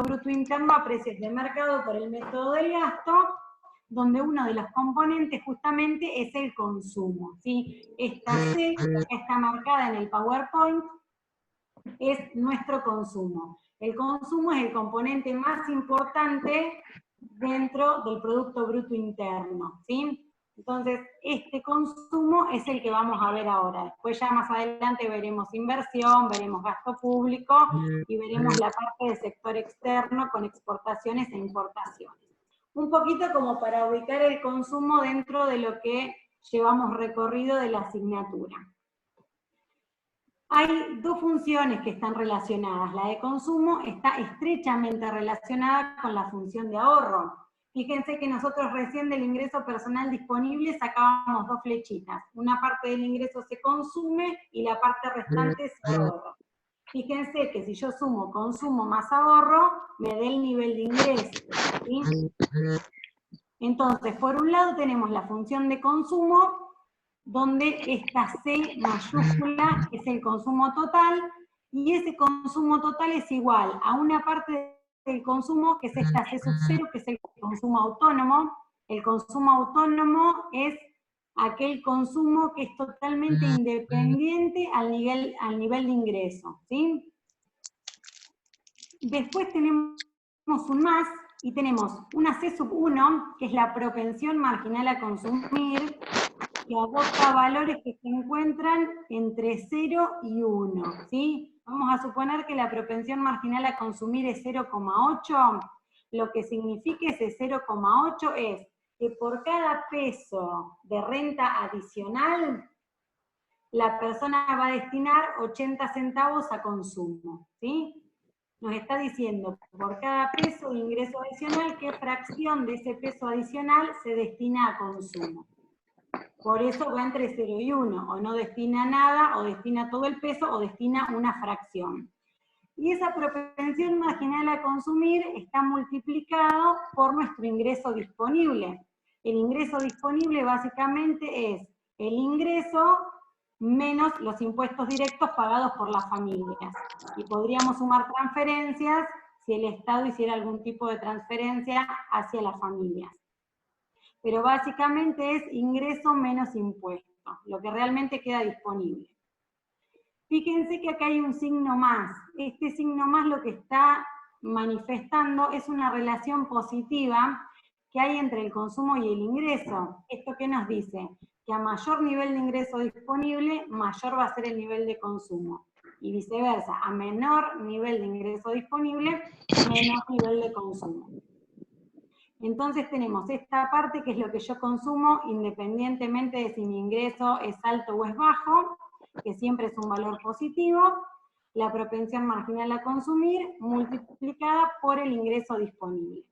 Bruto Interno a precios de mercado por el método del gasto, donde uno de los componentes justamente es el consumo, ¿sí? Esta C, que está marcada en el PowerPoint, es nuestro consumo. El consumo es el componente más importante dentro del Producto Bruto Interno, ¿sí? Entonces, este consumo es el que vamos a ver ahora. Después ya más adelante veremos inversión, veremos gasto público y veremos la parte del sector externo con exportaciones e importaciones. Un poquito como para ubicar el consumo dentro de lo que llevamos recorrido de la asignatura. Hay dos funciones que están relacionadas. La de consumo está estrechamente relacionada con la función de ahorro. Fíjense que nosotros recién del ingreso personal disponible sacábamos dos flechitas. Una parte del ingreso se consume y la parte restante se ahorra. Fíjense que si yo sumo consumo más ahorro, me da el nivel de ingreso, ¿sí? Entonces, por un lado tenemos la función de consumo, donde esta C mayúscula es el consumo total, y ese consumo total es igual a una parte del consumo, que es esta C sub 0, que es el consumo autónomo. El consumo autónomo es aquel consumo que es totalmente independiente al nivel de ingreso, ¿sí? Después tenemos un más, y tenemos una C sub 1, que es la propensión marginal a consumir, que agota valores que se encuentran entre 0 y 1, ¿sí? Vamos a suponer que la propensión marginal a consumir es 0,8, lo que significa ese 0,8 es que por cada peso de renta adicional, la persona va a destinar 80 centavos a consumo, ¿sí? Nos está diciendo por cada peso de ingreso adicional, qué fracción de ese peso adicional se destina a consumo. Por eso va entre 0 y 1, o no destina nada, o destina todo el peso, o destina una fracción. Y esa propensión marginal a consumir está multiplicado por nuestro ingreso disponible. El ingreso disponible básicamente es el ingreso menos los impuestos directos pagados por las familias. Y podríamos sumar transferencias si el Estado hiciera algún tipo de transferencia hacia las familias. Pero básicamente es ingreso menos impuesto, lo que realmente queda disponible. Fíjense que acá hay un signo más. Este signo más lo que está manifestando es una relación positiva que hay entre el consumo y el ingreso. ¿Esto qué nos dice? Que a mayor nivel de ingreso disponible, mayor va a ser el nivel de consumo. Y viceversa, a menor nivel de ingreso disponible, menor nivel de consumo. Entonces tenemos esta parte que es lo que yo consumo independientemente de si mi ingreso es alto o es bajo, que siempre es un valor positivo, la propensión marginal a consumir multiplicada por el ingreso disponible.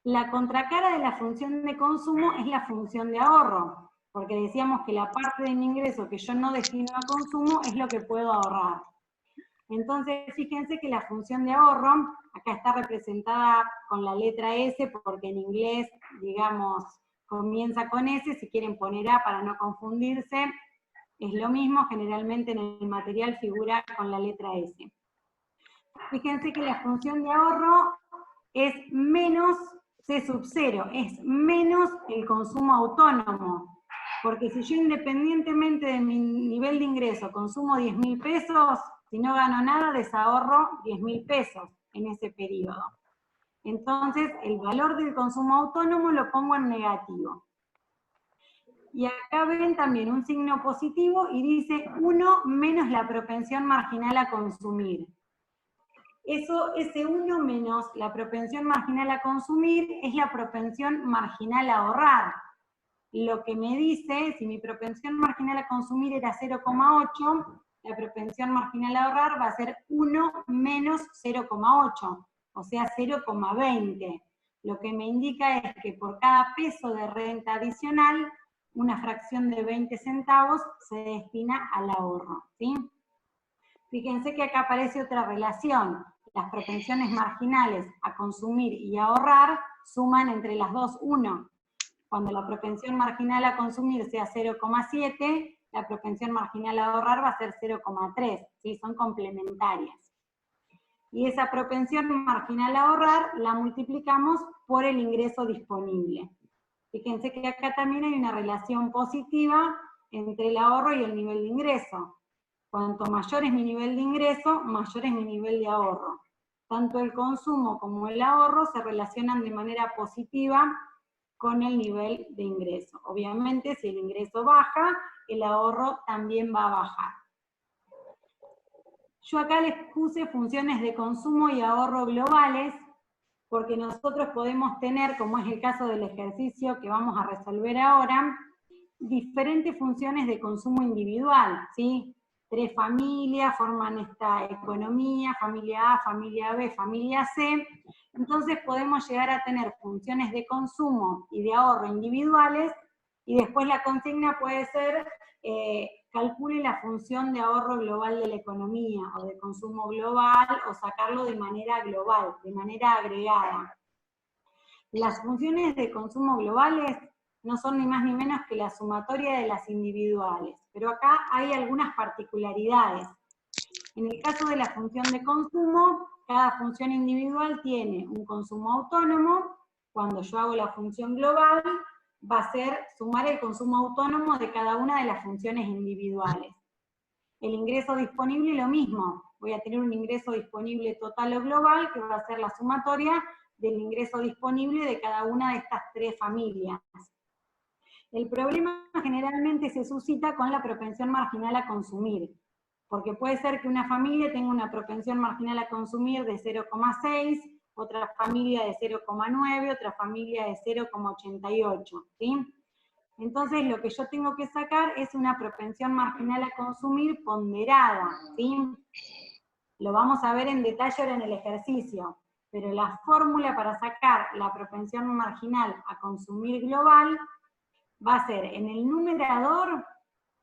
La contracara de la función de consumo es la función de ahorro, porque decíamos que la parte de mi ingreso que yo no destino a consumo es lo que puedo ahorrar. Entonces, fíjense que la función de ahorro, acá está representada con la letra S, porque en inglés, digamos, comienza con S, si quieren poner A para no confundirse, es lo mismo, generalmente en el material figura con la letra S. Fíjense que la función de ahorro es menos C sub 0, es menos el consumo autónomo, porque si yo independientemente de mi nivel de ingreso consumo 10.000 pesos, si no gano nada, desahorro 10.000 pesos en ese periodo. Entonces, el valor del consumo autónomo lo pongo en negativo. Y acá ven también un signo positivo y dice 1 menos la propensión marginal a consumir. Ese 1 menos la propensión marginal a consumir es la propensión marginal a ahorrar. Lo que me dice, si mi propensión marginal a consumir era 0,8, la propensión marginal a ahorrar va a ser 1 menos 0,8, o sea 0,20. Lo que me indica es que por cada peso de renta adicional, una fracción de 20 centavos se destina al ahorro, ¿sí? Fíjense que acá aparece otra relación. Las propensiones marginales a consumir y a ahorrar suman entre las dos 1. Cuando la propensión marginal a consumir sea 0,7, la propensión marginal a ahorrar va a ser 0,3, ¿sí? Son complementarias. Y esa propensión marginal a ahorrar la multiplicamos por el ingreso disponible. Fíjense que acá también hay una relación positiva entre el ahorro y el nivel de ingreso. Cuanto mayor es mi nivel de ingreso, mayor es mi nivel de ahorro. Tanto el consumo como el ahorro se relacionan de manera positiva con el nivel de ingreso. Obviamente, si el ingreso baja, el ahorro también va a bajar. Yo acá les puse funciones de consumo y ahorro globales, porque nosotros podemos tener, como es el caso del ejercicio que vamos a resolver ahora, diferentes funciones de consumo individual, ¿sí? 3 familias forman esta economía, familia A, familia B, familia C. Entonces podemos llegar a tener funciones de consumo y de ahorro individuales, y después la consigna puede ser, calcule la función de ahorro global de la economía, o de consumo global, o sacarlo de manera global, de manera agregada. Las funciones de consumo globales no son ni más ni menos que la sumatoria de las individuales, pero acá hay algunas particularidades. En el caso de la función de consumo, cada función individual tiene un consumo autónomo. Cuando yo hago la función global, va a ser sumar el consumo autónomo de cada una de las funciones individuales. El ingreso disponible lo mismo, voy a tener un ingreso disponible total o global que va a ser la sumatoria del ingreso disponible de cada una de estas 3 familias. El problema generalmente se suscita con la propensión marginal a consumir, porque puede ser que una familia tenga una propensión marginal a consumir de 0,6, otra familia de 0,9, otra familia de 0,88, ¿sí? Entonces lo que yo tengo que sacar es una propensión marginal a consumir ponderada, ¿sí? Lo vamos a ver en detalle ahora en el ejercicio, pero la fórmula para sacar la propensión marginal a consumir global va a ser en el numerador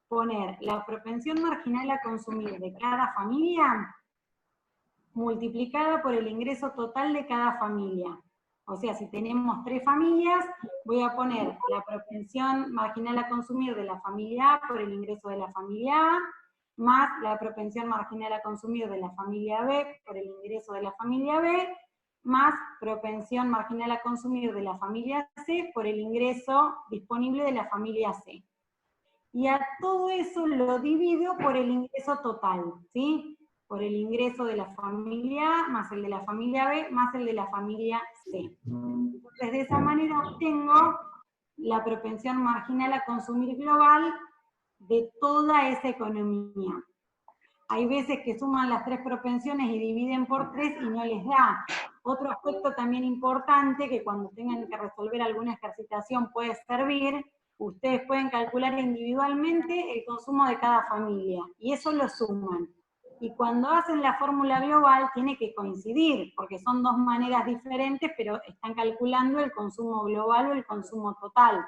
poner la propensión marginal a consumir de cada familia multiplicada por el ingreso total de cada familia. O sea, si tenemos 3 familias, voy a poner la propensión marginal a consumir de la familia A por el ingreso de la familia A, más la propensión marginal a consumir de la familia B por el ingreso de la familia B, más propensión marginal a consumir de la familia C por el ingreso disponible de la familia C. Y a todo eso lo divido por el ingreso total, ¿sí? Por el ingreso de la familia A, más el de la familia B, más el de la familia C. Entonces, de esa manera obtengo la propensión marginal a consumir global de toda esa economía. Hay veces que suman las 3 propensiones y dividen por 3 y no les da. Otro aspecto también importante, que cuando tengan que resolver alguna ejercitación puede servir, ustedes pueden calcular individualmente el consumo de cada familia, y eso lo suman. Y cuando hacen la fórmula global tiene que coincidir, porque son 2 maneras diferentes, pero están calculando el consumo global o el consumo total.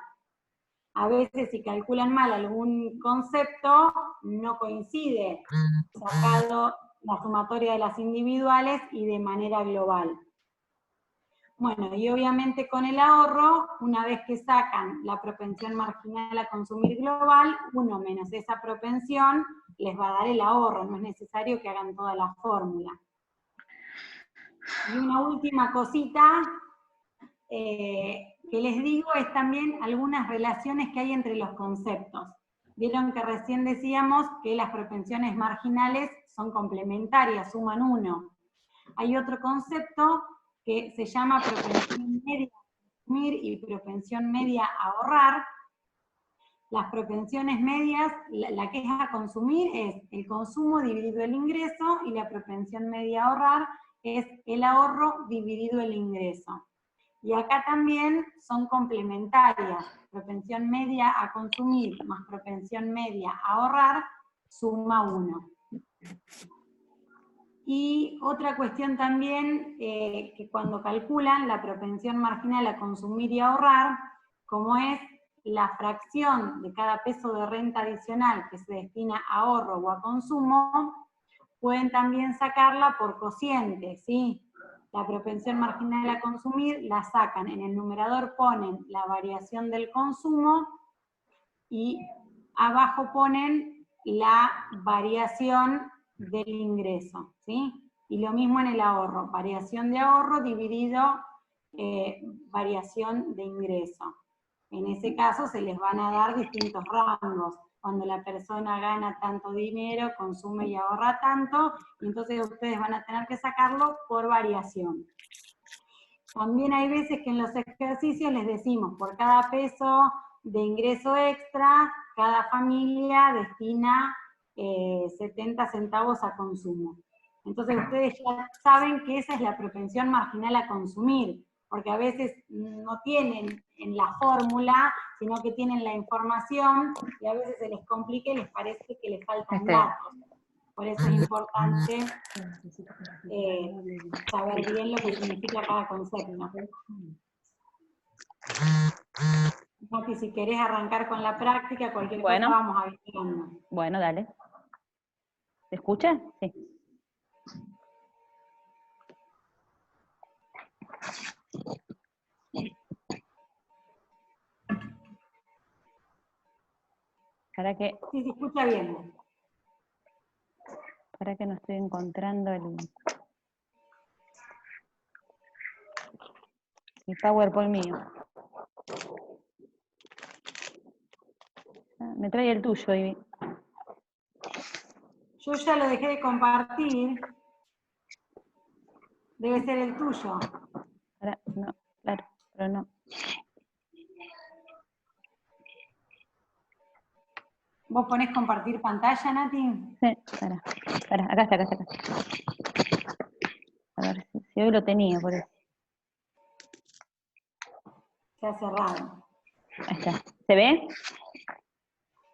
A veces si calculan mal algún concepto, no coincide, sacado la sumatoria de las individuales y de manera global. Bueno, y obviamente con el ahorro, una vez que sacan la propensión marginal a consumir global, 1 menos esa propensión les va a dar el ahorro, no es necesario que hagan toda la fórmula. Y una última cosita que les digo es también algunas relaciones que hay entre los conceptos. Vieron que recién decíamos que las propensiones marginales son complementarias, suman 1. Hay otro concepto que se llama propensión media a consumir y propensión media a ahorrar. Las propensiones medias, la que es a consumir es el consumo dividido el ingreso, y la propensión media a ahorrar es el ahorro dividido el ingreso. Y acá también son complementarias. Propensión media a consumir más propensión media a ahorrar suma 1. Y otra cuestión también, que cuando calculan la propensión marginal a consumir y ahorrar, como es la fracción de cada peso de renta adicional que se destina a ahorro o a consumo, pueden también sacarla por cociente, ¿sí? La propensión marginal a consumir la sacan, en el numerador ponen la variación del consumo y abajo ponen la variación del ingreso, ¿sí? Y lo mismo en el ahorro, variación de ahorro dividido variación de ingreso. En ese caso se les van a dar distintos rangos. Cuando la persona gana tanto dinero, consume y ahorra tanto, y entonces ustedes van a tener que sacarlo por variación. También hay veces que en los ejercicios les decimos, por cada peso de ingreso extra, cada familia destina 70 centavos a consumo. Entonces ustedes ya saben que esa es la propensión marginal a consumir, porque a veces no tienen en la fórmula, sino que tienen la información, y a veces se les complica y les parece que les faltan datos. Por eso es importante saber bien lo que significa cada concepto. Mati, si querés arrancar con la práctica, cualquier cosa vamos avisando. Bueno, dale. ¿Se escucha? Sí. Para que... Sí, se escucha bien. Para que no estoy encontrando el PowerPoint mío. Me trae el tuyo, Ivy. Yo ya lo dejé de compartir. Debe ser el tuyo. Ahora, no, claro, pero no. ¿Vos ponés compartir pantalla, Nati? Sí, para, acá está. A ver si hoy lo tenía, por eso. Se ha cerrado. Ahí está. ¿Se ve?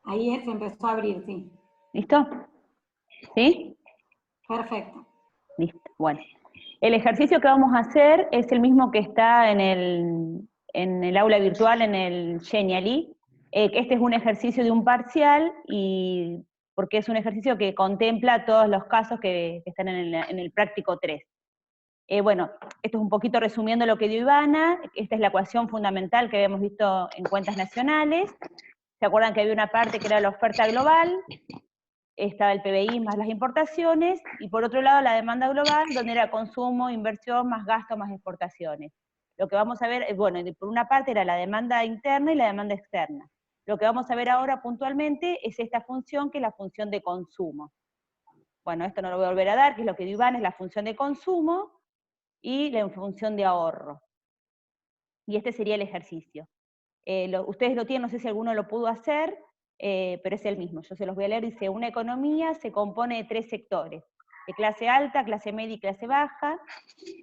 Ahí se empezó a abrir, sí. ¿Listo? ¿Sí? Perfecto. Listo, bueno. El ejercicio que vamos a hacer es el mismo que está en el aula virtual, en el Genially. Este es un ejercicio de un parcial, y porque es un ejercicio que contempla todos los casos que están en el práctico 3. Bueno, esto es un poquito resumiendo lo que dio Ivana. Esta es la ecuación fundamental que habíamos visto en cuentas nacionales. ¿Se acuerdan que había una parte que era la oferta global? Estaba el PBI más las importaciones, y por otro lado la demanda global, donde era consumo, inversión, más gasto, más exportaciones. Lo que vamos a ver, bueno, por una parte era la demanda interna y la demanda externa. Lo que vamos a ver ahora puntualmente es esta función, que es la función de consumo. Bueno, esto no lo voy a volver a dar, que es lo que dio Iván, es la función de consumo y la función de ahorro. Y este sería el ejercicio. Ustedes lo tienen, no sé si alguno lo pudo hacer, pero es el mismo. Yo se los voy a leer. Dice: una economía se compone de 3 sectores, de clase alta, clase media y clase baja.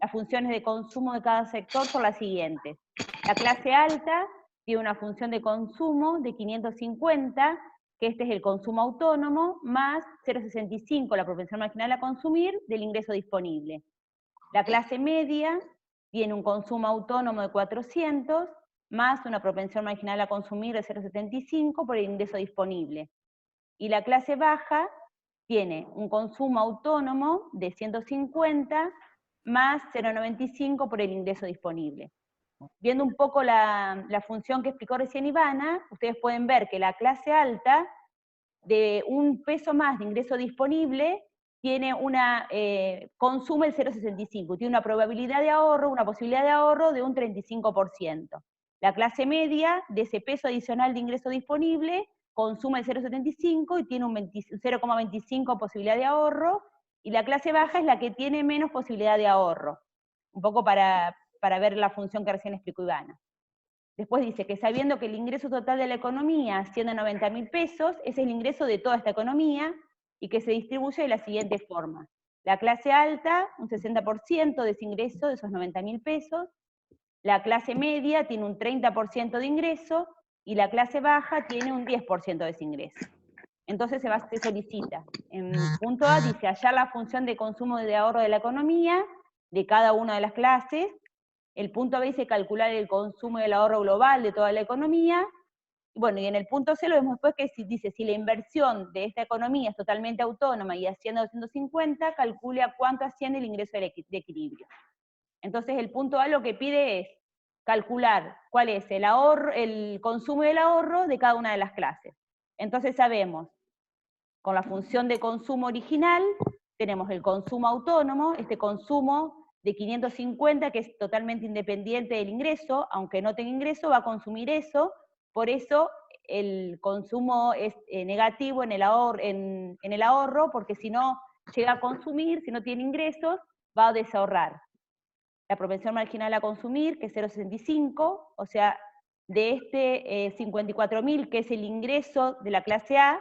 Las funciones de consumo de cada sector son las siguientes. La clase alta tiene una función de consumo de 550, que este es el consumo autónomo, más 0,65, la propensión marginal a consumir, del ingreso disponible. La clase media tiene un consumo autónomo de 400, más una propensión marginal a consumir de 0,75 por el ingreso disponible. Y la clase baja tiene un consumo autónomo de 150, más 0,95 por el ingreso disponible. Viendo un poco la función que explicó recién Ivana, ustedes pueden ver que la clase alta, de un peso más de ingreso disponible, tiene consume el 0,65, tiene una probabilidad de ahorro, una posibilidad de ahorro de un 35%. La clase media, de ese peso adicional de ingreso disponible, consume el 0,75 y tiene un 0,25 posibilidad de ahorro, y la clase baja es la que tiene menos posibilidad de ahorro. Un poco para ver la función que recién explicó Ivana. Después dice que sabiendo que el ingreso total de la economía asciende a 90.000 pesos, ese es el ingreso de toda esta economía, y que se distribuye de la siguiente forma. La clase alta, un 60% de ese ingreso, de esos 90.000 pesos. La clase media tiene un 30% de ingreso, y la clase baja tiene un 10% de ese ingreso. Entonces se solicita. En punto A dice hallar la función de consumo y de ahorro de la economía, de cada una de las clases. El punto B dice calcular el consumo y el ahorro global de toda la economía. Bueno, y en el punto C lo vemos después, que dice: si la inversión de esta economía es totalmente autónoma y asciende a 250, calcule a cuánto asciende el ingreso de equilibrio. Entonces el punto A lo que pide es calcular cuál es el consumo y el ahorro de cada una de las clases. Entonces sabemos, con la función de consumo original, tenemos el consumo autónomo, este consumo de 550 que es totalmente independiente del ingreso, aunque no tenga ingreso va a consumir eso, por eso el consumo es negativo en el ahorro, porque si no llega a consumir, si no tiene ingresos, va a desahorrar. La propensión marginal a consumir, que es 0,65, o sea, de este 54.000, que es el ingreso de la clase A,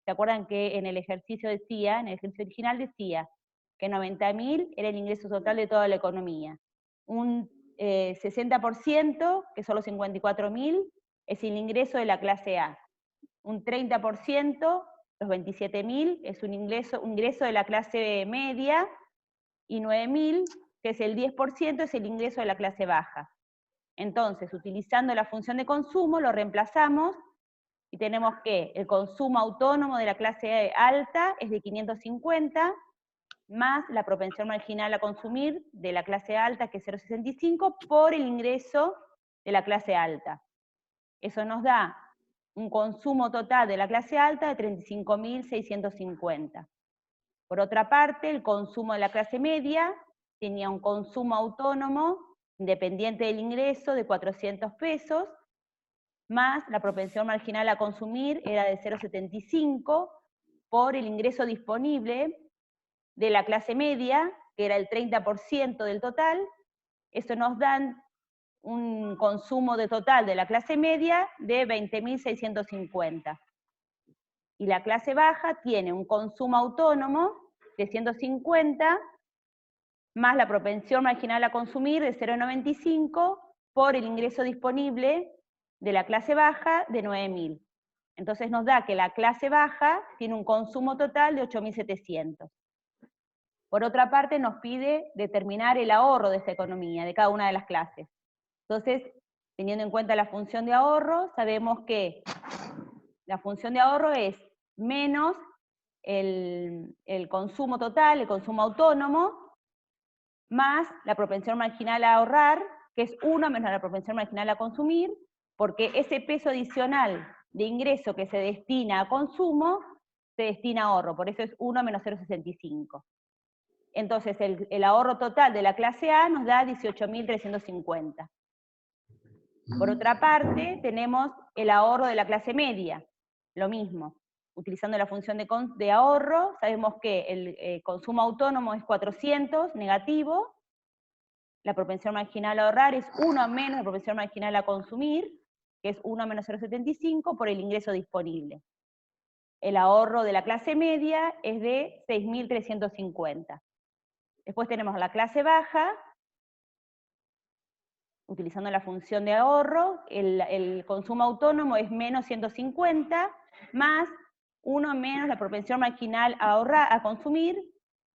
¿se acuerdan que en el ejercicio decía, en el ejercicio original decía, que 90.000 era el ingreso total de toda la economía? Un 60%, que son los 54.000, es el ingreso de la clase A. Un 30%, los 27.000, es un ingreso de la clase media, y 9.000, que es el 10%, es el ingreso de la clase baja. Entonces, utilizando la función de consumo, lo reemplazamos, y tenemos que el consumo autónomo de la clase alta es de 550, más la propensión marginal a consumir de la clase alta, que es 0,65, por el ingreso de la clase alta. Eso nos da un consumo total de la clase alta de 35.650. Por otra parte, el consumo de la clase media tenía un consumo autónomo, independiente del ingreso, de 400 pesos, más la propensión marginal a consumir era de 0,75 por el ingreso disponible de la clase media, que era el 30% del total. Eso nos da un consumo de total de la clase media de 20.650. Y la clase baja tiene un consumo autónomo de 150, más la propensión marginal a consumir de 0,95 por el ingreso disponible de la clase baja de 9.000. Entonces nos da que la clase baja tiene un consumo total de 8.700. Por otra parte, nos pide determinar el ahorro de esta economía, de cada una de las clases. Entonces, teniendo en cuenta la función de ahorro, sabemos que la función de ahorro es menos el consumo total, el consumo autónomo, más la propensión marginal a ahorrar, que es 1 menos la propensión marginal a consumir, porque ese peso adicional de ingreso que se destina a consumo, se destina a ahorro, por eso es 1 menos 0,65. Entonces el ahorro total de la clase A nos da 18.350. Por otra parte, tenemos el ahorro de la clase media, lo mismo. Utilizando la función de ahorro, sabemos que el consumo autónomo es 400, negativo. La propensión marginal a ahorrar es 1 menos la propensión marginal a consumir, que es 1 menos 0,75 por el ingreso disponible. El ahorro de la clase media es de 6.350. Después tenemos la clase baja, utilizando la función de ahorro, el consumo autónomo es menos 150, más 1 menos la propensión marginal a consumir,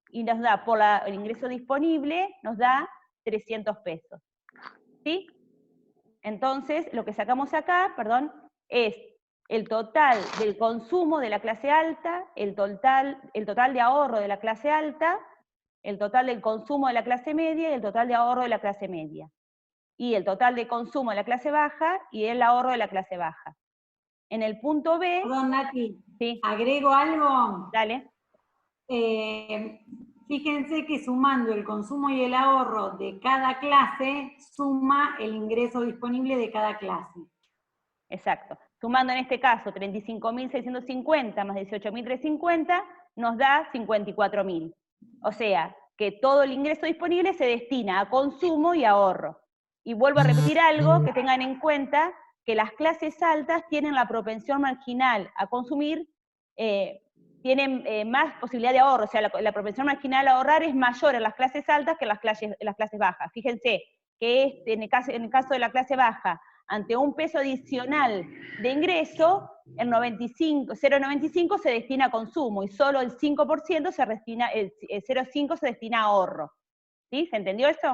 y nos da, por el ingreso disponible, nos da 300 pesos. ¿Sí? Entonces, lo que sacamos acá, es el total del consumo de la clase alta, el total de ahorro de la clase alta, el total del consumo de la clase media y el total de ahorro de la clase media. Y el total de consumo de la clase baja y el ahorro de la clase baja. En el punto B... Perdón, Nati, ¿sí? ¿Agrego algo? Dale. Fíjense que sumando el consumo y el ahorro de cada clase, suma el ingreso disponible de cada clase. Exacto. Sumando en este caso 35.650 más 18.350, nos da 54.000. O sea, que todo el ingreso disponible se destina a consumo y ahorro. Y vuelvo a repetir algo, que tengan en cuenta que las clases altas tienen la propensión marginal a consumir, tienen más posibilidad de ahorro, o sea, la propensión marginal a ahorrar es mayor en las clases altas que en las clases bajas. Fíjense que en el caso de la clase baja, ante un peso adicional de ingreso, el 0,95 se destina a consumo y solo el 5% se destina, el 0,5 se destina a ahorro. ¿Sí? ¿Se entendió eso?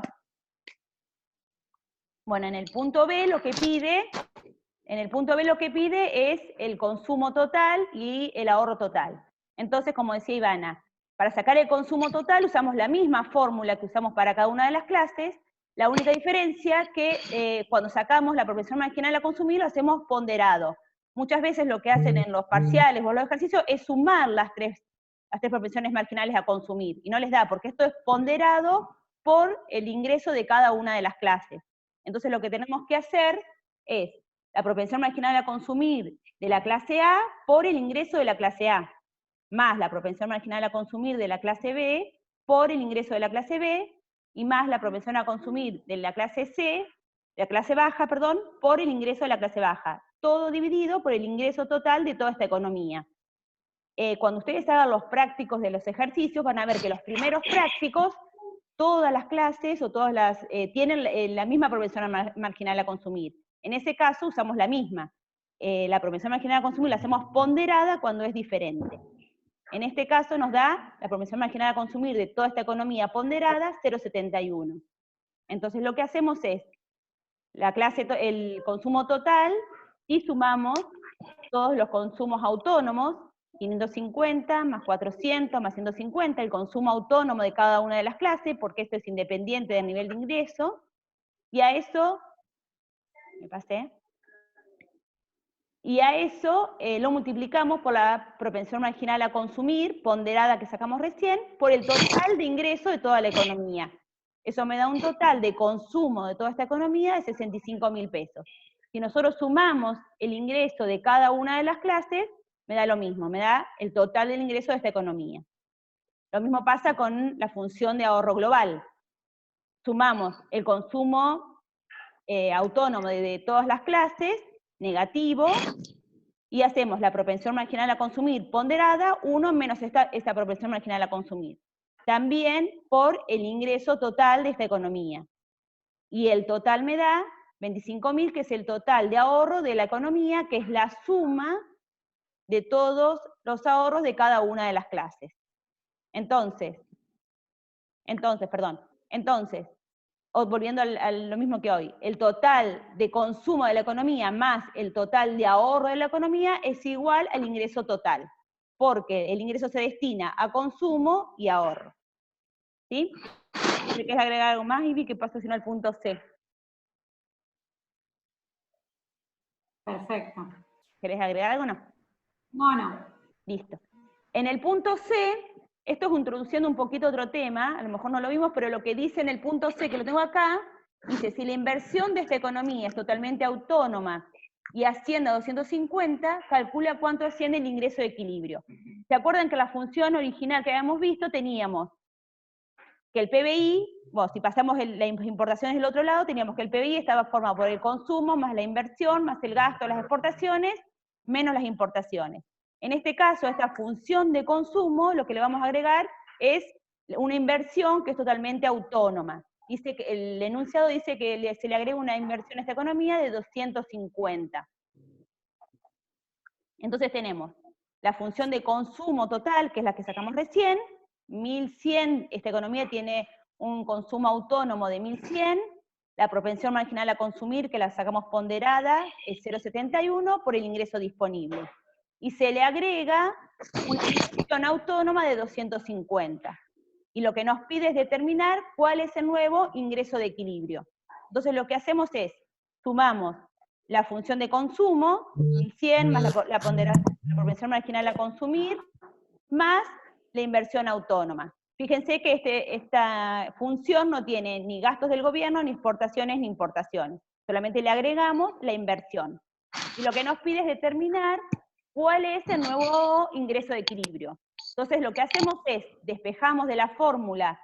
Bueno, en el punto B lo que pide es el consumo total y el ahorro total. Entonces, como decía Ivana, para sacar el consumo total usamos la misma fórmula que usamos para cada una de las clases. La única diferencia es que cuando sacamos la propensión marginal a consumir lo hacemos ponderado. Muchas veces lo que hacen en los parciales o los ejercicios es sumar las tres las 3 propensiones marginales a consumir, y no les da, porque esto es ponderado por el ingreso de cada una de las clases. Entonces lo que tenemos que hacer es la propensión marginal a consumir de la clase A por el ingreso de la clase A, más la propensión marginal a consumir de la clase B por el ingreso de la clase B, y más la propensión a consumir de la clase C, de la clase baja, perdón, por el ingreso de la clase baja. Todo dividido por el ingreso total de toda esta economía. Cuando ustedes hagan los prácticos de los ejercicios, van a ver que los primeros prácticos, todas las clases o todas las tienen la misma propensión marginal a consumir. En ese caso usamos la misma. La propensión marginal a consumir la hacemos ponderada cuando es diferente. En este caso nos da la propensión marginal a consumir de toda esta economía ponderada 0,71. Entonces lo que hacemos es el consumo total y sumamos todos los consumos autónomos, 550 más 400 más 150, el consumo autónomo de cada una de las clases, porque esto es independiente del nivel de ingreso, y a eso, lo multiplicamos por la propensión marginal a consumir, ponderada que sacamos recién, por el total de ingreso de toda la economía. Eso me da un total de consumo de toda esta economía de 65.000 pesos. Si nosotros sumamos el ingreso de cada una de las clases, me da lo mismo, me da el total del ingreso de esta economía. Lo mismo pasa con la función de ahorro global. Sumamos el consumo autónomo de todas las clases, negativo, y hacemos la propensión marginal a consumir ponderada, 1 menos esta propensión marginal a consumir. También por el ingreso total de esta economía. Y el total me da 25.000, que es el total de ahorro de la economía, que es la suma de todos los ahorros de cada una de las clases. Entonces, volviendo a lo mismo que hoy, el total de consumo de la economía más el total de ahorro de la economía es igual al ingreso total, porque el ingreso se destina a consumo y ahorro. ¿Sí? ¿Me quieres agregar algo más, Ivy? ¿Qué pasa si no al punto C? Perfecto. ¿Querés agregar algo o no? No. Listo. En el punto C, esto es introduciendo un poquito otro tema, a lo mejor no lo vimos, pero lo que dice en el punto C, que lo tengo acá, dice, si la inversión de esta economía es totalmente autónoma y asciende a 250, calcula cuánto asciende el ingreso de equilibrio. ¿Se acuerdan que la función original que habíamos visto teníamos que el PBI, bueno, si pasamos las importaciones del otro lado, teníamos que el PBI estaba formado por el consumo, más la inversión, más el gasto de las exportaciones, menos las importaciones. En este caso, a esta función de consumo, lo que le vamos a agregar es una inversión que es totalmente autónoma. Dice que el enunciado dice que se le agrega una inversión a esta economía de 250. Entonces tenemos la función de consumo total, que es la que sacamos recién, 1.100, esta economía tiene un consumo autónomo de 1.100, la propensión marginal a consumir, que la sacamos ponderada, es 0,71 por el ingreso disponible. Y se le agrega una inversión autónoma de 250. Y lo que nos pide es determinar cuál es el nuevo ingreso de equilibrio. Entonces lo que hacemos es, sumamos la función de consumo, 1.100 más la propensión marginal a consumir, más la inversión autónoma. Fíjense que esta función no tiene ni gastos del gobierno, ni exportaciones, ni importaciones. Solamente le agregamos la inversión. Y lo que nos pide es determinar cuál es el nuevo ingreso de equilibrio. Entonces lo que hacemos es, despejamos de la fórmula,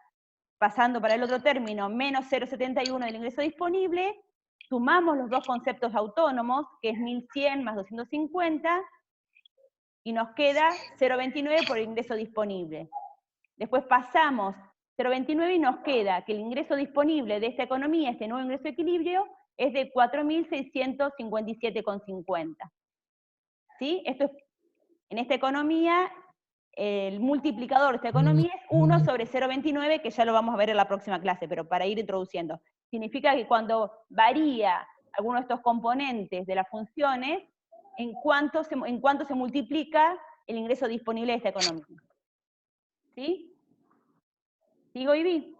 pasando para el otro término, menos 0,71 del ingreso disponible, sumamos los dos conceptos autónomos, que es 1.100 más 250, y nos queda 0,29 por el ingreso disponible. Después pasamos 0,29 y nos queda que el ingreso disponible de esta economía, este nuevo ingreso de equilibrio, es de 4.657,50. ¿Sí? Esto es, en esta economía, el multiplicador de esta economía es 1 sobre 0,29, que ya lo vamos a ver en la próxima clase, pero para ir introduciendo. Significa que cuando varía alguno de estos componentes de las funciones, en cuánto se multiplica el ingreso disponible de esta economía. ¿Sí? ¿Sigo, Ivy?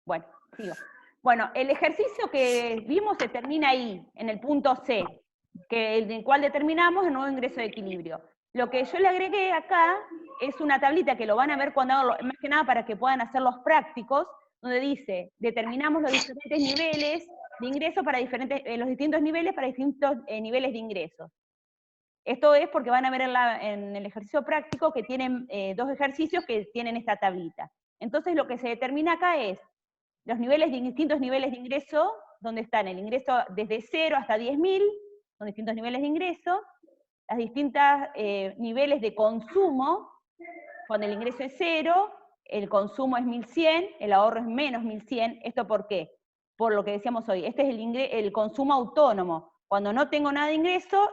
Bueno, sigo. Bueno, el ejercicio que vimos se termina ahí, en el punto C, en el cual determinamos el nuevo ingreso de equilibrio. Lo que yo le agregué acá es una tablita que lo van a ver cuando hago, más que nada para que puedan hacer los prácticos, donde dice, determinamos los diferentes niveles de ingreso para los distintos niveles para distintos niveles de ingresos. Esto es porque van a ver en el ejercicio práctico que tienen 2 ejercicios que tienen esta tablita. Entonces lo que se determina acá es los distintos niveles de ingreso, donde están el ingreso desde 0 hasta 10.000, son distintos niveles de ingreso, las distintas niveles de consumo, cuando el ingreso es 0, el consumo es 1.100, el ahorro es menos 1.100, ¿esto por qué? Por lo que decíamos hoy, este es el consumo autónomo, cuando no tengo nada de ingreso,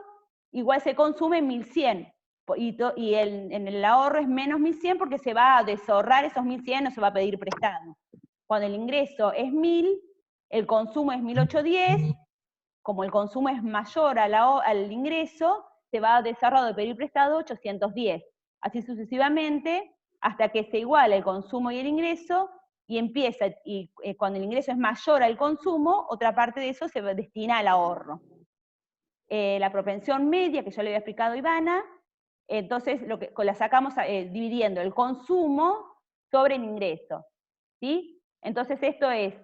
igual se consume 1.100, y en el ahorro es menos 1.100 porque se va a desahorrar esos 1.100, no se va a pedir prestado. Cuando el ingreso es 1.000, el consumo es 1.810, como el consumo es mayor al ingreso, se va a desahorrar de pedir prestado 810. Así sucesivamente, hasta que se iguala el consumo y el ingreso, y cuando el ingreso es mayor al consumo, otra parte de eso se destina al ahorro. La propensión media, que yo le había explicado a Ivana, entonces la sacamos dividiendo el consumo sobre el ingreso, ¿sí? Entonces esto es,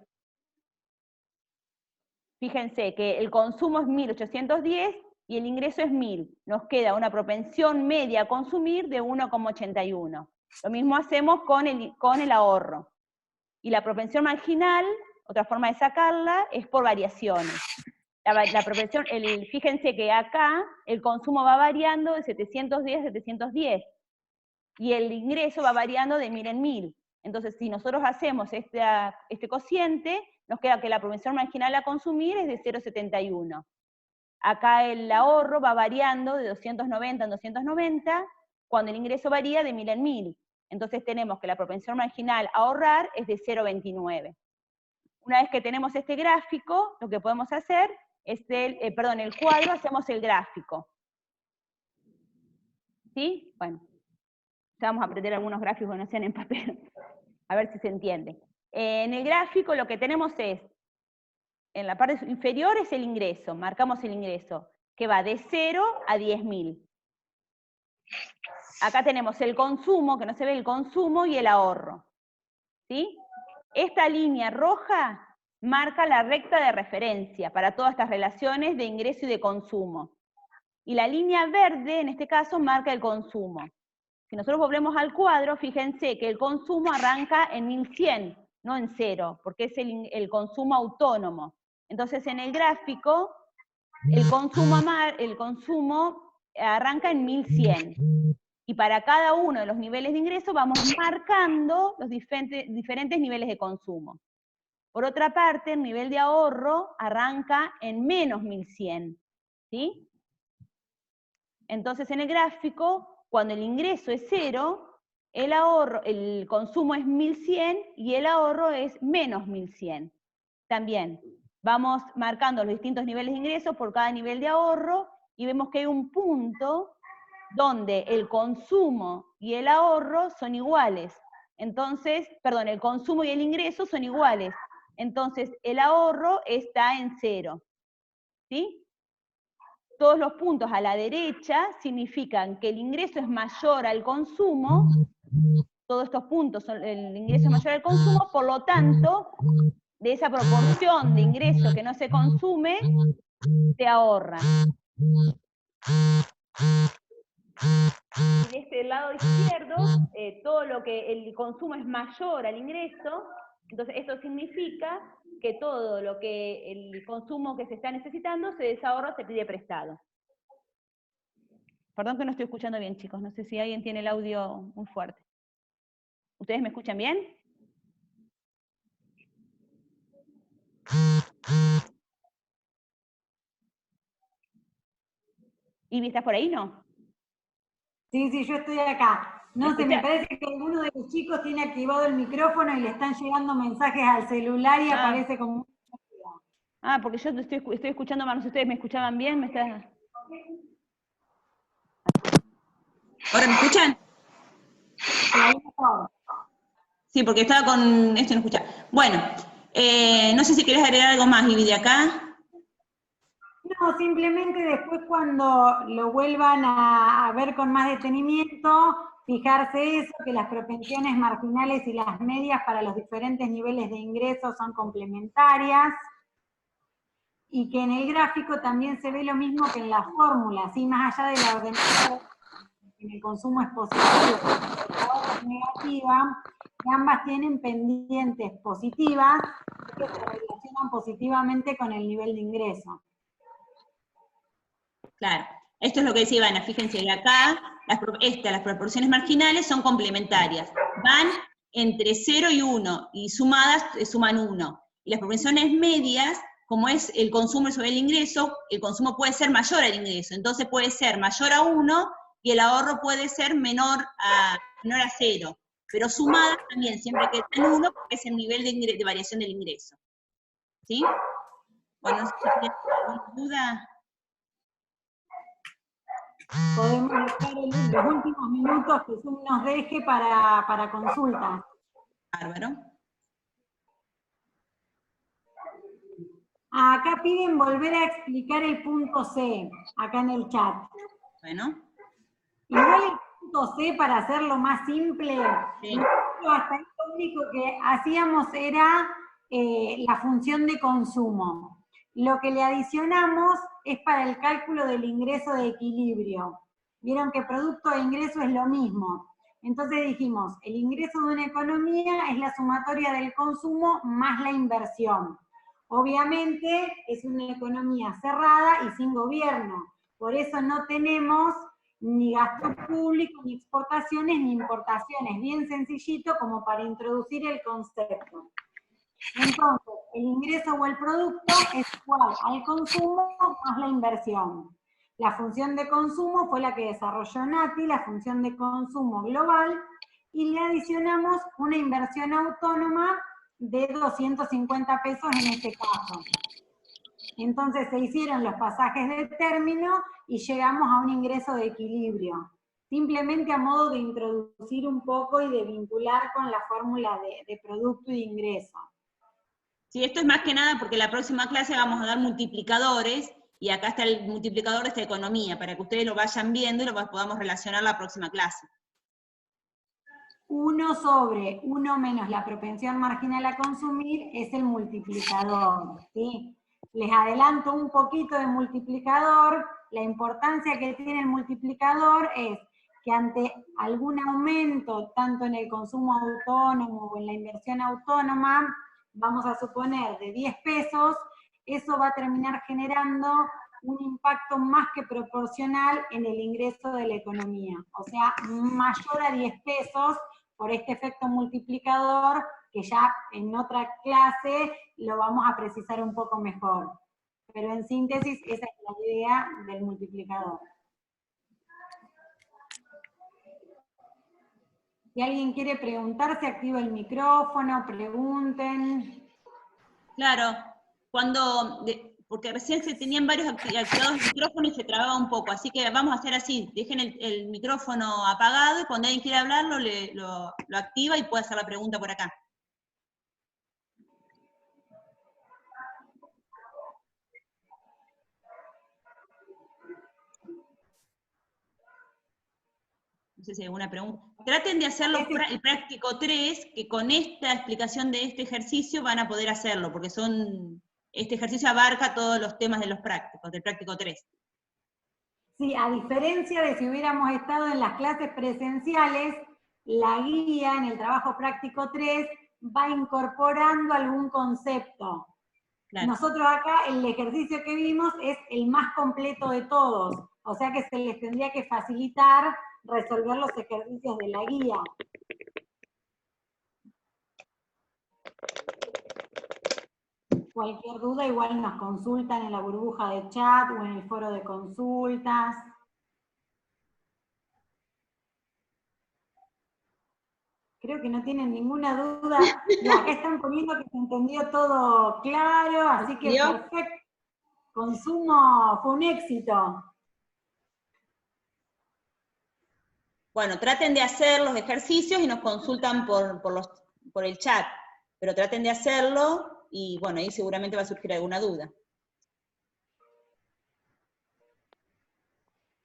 fíjense que el consumo es 1.810 y el ingreso es 1.000. Nos queda una propensión media a consumir de 1,81. Lo mismo hacemos con el ahorro. Y la propensión marginal, otra forma de sacarla, es por variaciones. La propensión, fíjense que acá el consumo va variando de 710 a 710. Y el ingreso va variando de 1.000 en 1.000. Entonces, si nosotros hacemos este cociente, nos queda que la propensión marginal a consumir es de 0,71. Acá el ahorro va variando de 290 en 290, cuando el ingreso varía de 1.000 en 1.000. Entonces tenemos que la propensión marginal a ahorrar es de 0,29. Una vez que tenemos este gráfico, lo que podemos hacer es el cuadro, hacemos el gráfico. ¿Sí? Bueno. Ya vamos a aprender algunos gráficos que no sean en papel, a ver si se entiende. En el gráfico lo que tenemos es, en la parte inferior es el ingreso, marcamos el ingreso, que va de 0 a 10.000. Acá tenemos el consumo, que no se ve el consumo, y el ahorro. ¿Sí? Esta línea roja marca la recta de referencia para todas estas relaciones de ingreso y de consumo. Y la línea verde, en este caso, marca el consumo. Si nosotros volvemos al cuadro, fíjense que el consumo arranca en 1.100, no en 0, porque es el consumo autónomo. Entonces, en el gráfico, el consumo arranca en 1.100. Y para cada uno de los niveles de ingreso vamos marcando los diferentes niveles de consumo. Por otra parte, el nivel de ahorro arranca en menos 1.100. ¿Sí? Entonces, en el gráfico, cuando el ingreso es 0, el consumo es 1.100 y el ahorro es menos 1.100. También vamos marcando los distintos niveles de ingresos por cada nivel de ahorro y vemos que hay un punto donde el consumo y el ahorro son iguales. Entonces, perdón, el consumo y el ingreso son iguales. Entonces, el ahorro está en 0. ¿Sí? Todos los puntos a la derecha significan que el ingreso es mayor al consumo, todos estos puntos, el ingreso es mayor al consumo, por lo tanto, de esa proporción de ingreso que no se consume, se ahorra. Y de este lado izquierdo, todo lo que el consumo es mayor al ingreso, entonces esto significa que todo lo que el consumo que se está necesitando se desahorra, se pide prestado. Perdón que no estoy escuchando bien, chicos, no sé si alguien tiene el audio muy fuerte. ¿Ustedes me escuchan bien? ¿Ivy, estás por ahí, no? Sí, yo estoy acá. No sé, me parece que alguno de los chicos tiene activado el micrófono y le están llegando mensajes al celular y aparece como... porque yo estoy escuchando más, no sé si ustedes me escuchaban bien, ¿Ahora me escuchan? Sí, porque estaba con esto, no escucha. Bueno, No sé si querés agregar algo más, Ivy, de acá. No, simplemente después cuando lo vuelvan a ver con más detenimiento, fijarse eso, que las propensiones marginales y las medias para los diferentes niveles de ingresos son complementarias, y que en el gráfico también se ve lo mismo que en la fórmula, ¿sí? Más allá de la ordenada, en el consumo es positivo, la es negativa, que ambas tienen pendientes positivas que se relacionan positivamente con el nivel de ingreso. Claro, esto es lo que decía Ivana, fíjense que acá las proporciones marginales son complementarias, van entre 0 y 1, y sumadas suman 1. Y las proporciones medias, como es el consumo sobre el ingreso, el consumo puede ser mayor al ingreso, entonces puede ser mayor a 1, y el ahorro puede ser menor a 0, pero sumadas también, siempre que estén 1, porque es el nivel de variación del ingreso. ¿Sí? Bueno, no sé si tienen alguna duda. Podemos dejar los últimos minutos que Zoom nos deje para consulta. Bárbaro. Acá piden volver a explicar el punto C, acá en el chat. Bueno. Igual el punto C, para hacerlo más simple, Sí. hasta ahí lo único que hacíamos era la función de consumo. Lo que le adicionamos es para el cálculo del ingreso de equilibrio. Vieron que producto e ingreso es lo mismo. Entonces dijimos, el ingreso de una economía es la sumatoria del consumo más la inversión. Obviamente es una economía cerrada y sin gobierno. Por eso no tenemos ni gasto público, ni exportaciones, ni importaciones. Bien sencillito como para introducir el concepto. Entonces, el ingreso o el producto es igual al consumo más la inversión. La función de consumo fue la que desarrolló Nati, la función de consumo global, y le adicionamos una inversión autónoma de 250 pesos en este caso. Entonces se hicieron los pasajes de término y llegamos a un ingreso de equilibrio. Simplemente a modo de introducir un poco y de vincular con la fórmula de producto y de ingreso. Sí, esto es más que nada porque la próxima clase vamos a dar multiplicadores, y acá está el multiplicador de esta economía, para que ustedes lo vayan viendo y lo podamos relacionar la próxima clase. 1 sobre 1 menos la propensión marginal a consumir es el multiplicador, ¿sí? Les adelanto un poquito de multiplicador. La importancia que tiene el multiplicador es que ante algún aumento, tanto en el consumo autónomo o en la inversión autónoma, vamos a suponer de 10 pesos, eso va a terminar generando un impacto más que proporcional en el ingreso de la economía. O sea, mayor a 10 pesos por este efecto multiplicador, que ya en otra clase lo vamos a precisar un poco mejor. Pero en síntesis, esa es la idea del multiplicador. Si alguien quiere preguntar, se activa el micrófono, pregunten. Claro, porque recién se tenían varios activados el micrófono y se trababa un poco, así que vamos a hacer así, dejen el micrófono apagado y cuando alguien quiera hablar lo activa y puede hacer la pregunta por acá. No sé si hay alguna pregunta. Traten de hacerlo el práctico 3, que con esta explicación de este ejercicio van a poder hacerlo, porque este ejercicio abarca todos los temas de los prácticos, del práctico 3. Sí, a diferencia de si hubiéramos estado en las clases presenciales, la guía en el trabajo práctico 3 va incorporando algún concepto. Claro. Nosotros acá, el ejercicio que vimos es el más completo de todos, o sea que se les tendría que facilitar resolver los ejercicios de la guía. Cualquier duda igual nos consultan en la burbuja de chat o en el foro de consultas. Creo que no tienen ninguna duda. Y acá están poniendo que se entendió todo claro, así que perfecto. Consumo fue un éxito. Bueno, traten de hacer los ejercicios y nos consultan por el chat, pero traten de hacerlo y bueno, ahí seguramente va a surgir alguna duda.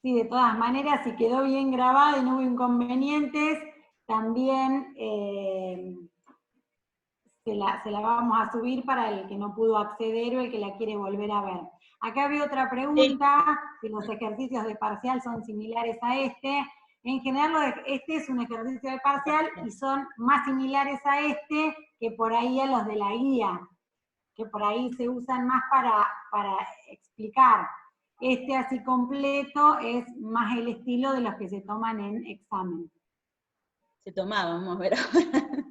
Sí, de todas maneras, si quedó bien grabado y no hubo inconvenientes, también se la vamos a subir para el que no pudo acceder o el que la quiere volver a ver. Acá había otra pregunta, si los ejercicios de parcial son similares a este. En general, este es un ejercicio de parcial y son más similares a este que por ahí a los de la guía, que por ahí se usan más para explicar. Este así completo es más el estilo de los que se toman en examen. Se tomaba, vamos a ver ahora.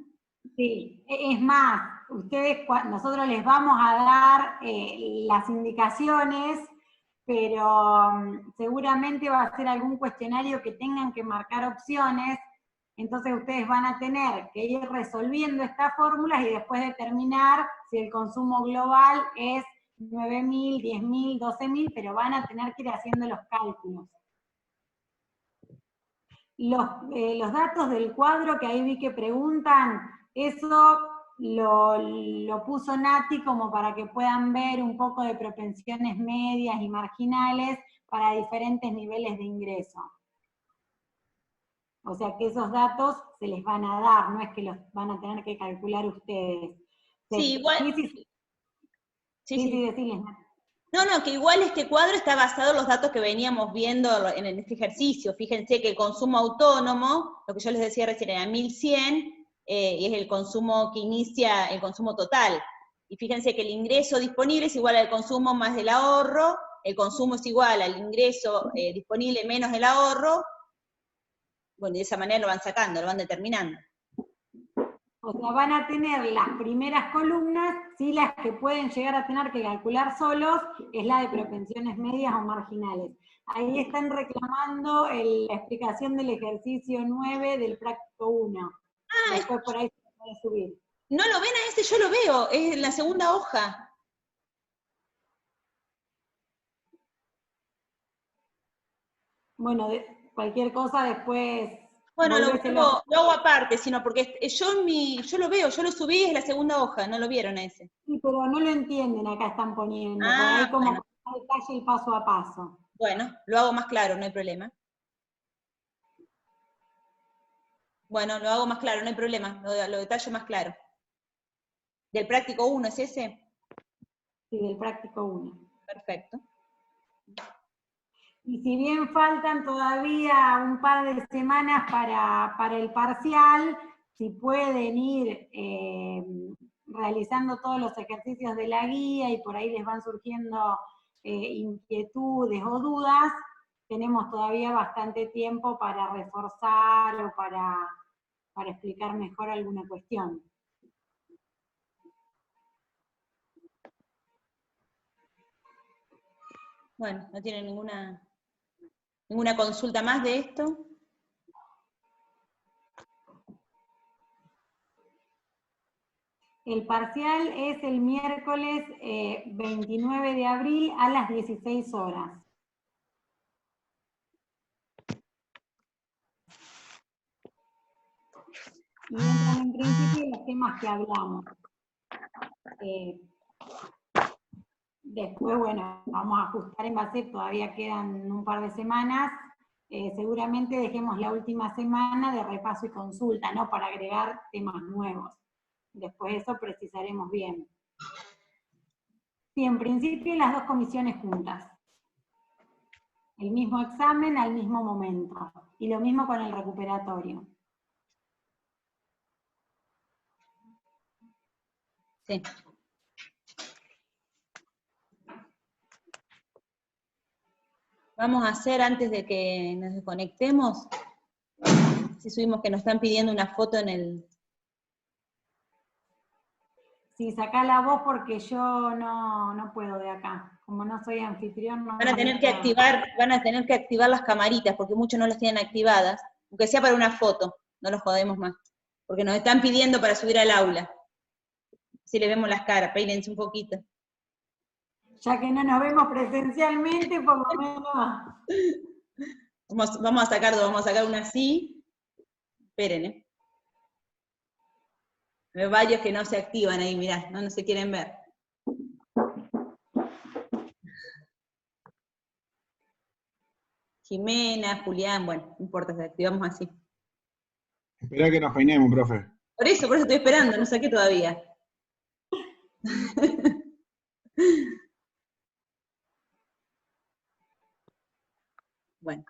Sí, es más, nosotros les vamos a dar las indicaciones, pero seguramente va a ser algún cuestionario que tengan que marcar opciones, entonces ustedes van a tener que ir resolviendo estas fórmulas y después determinar si el consumo global es 9.000, 10.000, 12.000, pero van a tener que ir haciendo los cálculos. Los datos del cuadro que ahí vi que preguntan, eso lo puso Nati como para que puedan ver un poco de propensiones medias y marginales para diferentes niveles de ingreso. O sea que esos datos se les van a dar, no es que los van a tener que calcular ustedes. Sí, igual. Sí, decirles. No, que igual este cuadro está basado en los datos que veníamos viendo en este ejercicio. Fíjense que el consumo autónomo, lo que yo les decía recién, era 1.100, y es el consumo que inicia el consumo total. Y fíjense que el ingreso disponible es igual al consumo más el ahorro, el consumo es igual al ingreso disponible menos el ahorro. Bueno, de esa manera lo van sacando, lo van determinando. O sea, van a tener las primeras columnas, sí, las que pueden llegar a tener que calcular solos, es la de propensiones medias o marginales. Ahí están reclamando la explicación del ejercicio 9 del práctico 1. Después por ahí se puede subir. No lo ven a ese, yo lo veo, es en la segunda hoja. Bueno, cualquier cosa después... Bueno, lo hago aparte, sino porque yo lo veo, yo lo subí, es la segunda hoja, no lo vieron a ese. Sí, pero no lo entienden, acá están poniendo, por ahí como detalle el paso a paso. Bueno, lo hago más claro, no hay problema. Bueno, lo hago más claro, no hay problema, lo detallo más claro. ¿Del práctico 1 es ese? Sí, del práctico 1. Perfecto. Y si bien faltan todavía un par de semanas para el parcial, si pueden ir realizando todos los ejercicios de la guía y por ahí les van surgiendo inquietudes o dudas, tenemos todavía bastante tiempo para reforzar o para explicar mejor alguna cuestión. Bueno, ¿no tienen ninguna consulta más de esto? El parcial es el miércoles 29 de abril a las 16 horas. Y entran en principio los temas que hablamos. Después, bueno, vamos a ajustar en base, todavía quedan un par de semanas. Seguramente dejemos la última semana de repaso y consulta, ¿no? Para agregar temas nuevos. Después de eso precisaremos bien. Sí, en principio las dos comisiones juntas. El mismo examen al mismo momento. Y lo mismo con el recuperatorio. Sí. Vamos a hacer, antes de que nos desconectemos, si subimos que nos están pidiendo una foto en el... Sí, sacá la voz porque yo no puedo de acá. Como no soy anfitrión, no... Van a tener que activar las camaritas, porque muchos no las tienen activadas, aunque sea para una foto, no los jodemos más. Porque nos están pidiendo para subir al aula. Si le vemos las caras, peínense un poquito. Ya que no nos vemos presencialmente, por lo menos... Vamos a sacar una así. Esperen, Veo varios que no se activan ahí, mirá, no se quieren ver. Jimena, Julián, bueno, no importa, se activamos así. Esperá que nos peinemos, profe. Por eso estoy esperando, no saqué todavía. Bueno.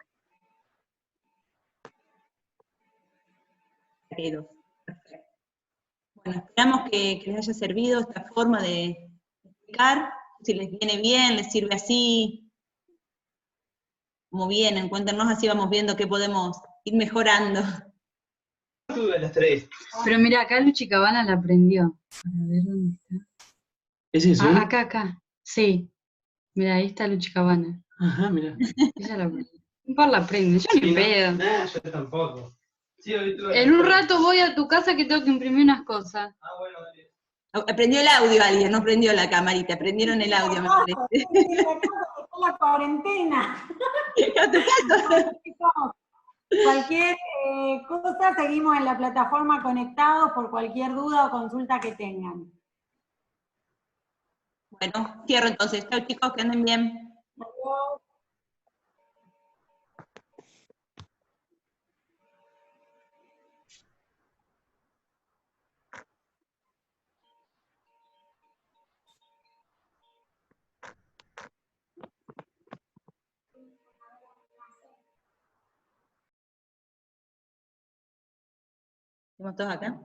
Bueno, esperamos que les haya servido esta forma de explicar. Si les viene bien, les sirve así, como vienen, cuéntenos, así vamos viendo qué podemos ir mejorando. Pero mira, acá Luchi Cabana la aprendió. A ver, ¿dónde está? ¿Es eso? Acá. Sí. Mira, ahí está Luchi Cabana. Ajá, mira. Ella la aprendió. Un par la aprende, yo ni pedo. Nah, yo tampoco. Sí, En un rato voy a tu casa que tengo que imprimir unas cosas. Ah, bueno, dale. Aprendió el audio alguien, no prendió la camarita, aprendieron el audio, me parece. La cuarentena. ¿A tu caso? Cualquier cosa, seguimos en la plataforma conectados por cualquier duda o consulta que tengan. Bueno, cierro entonces. Chao chicos, que anden bien. Adiós. ¿Estamos todos acá?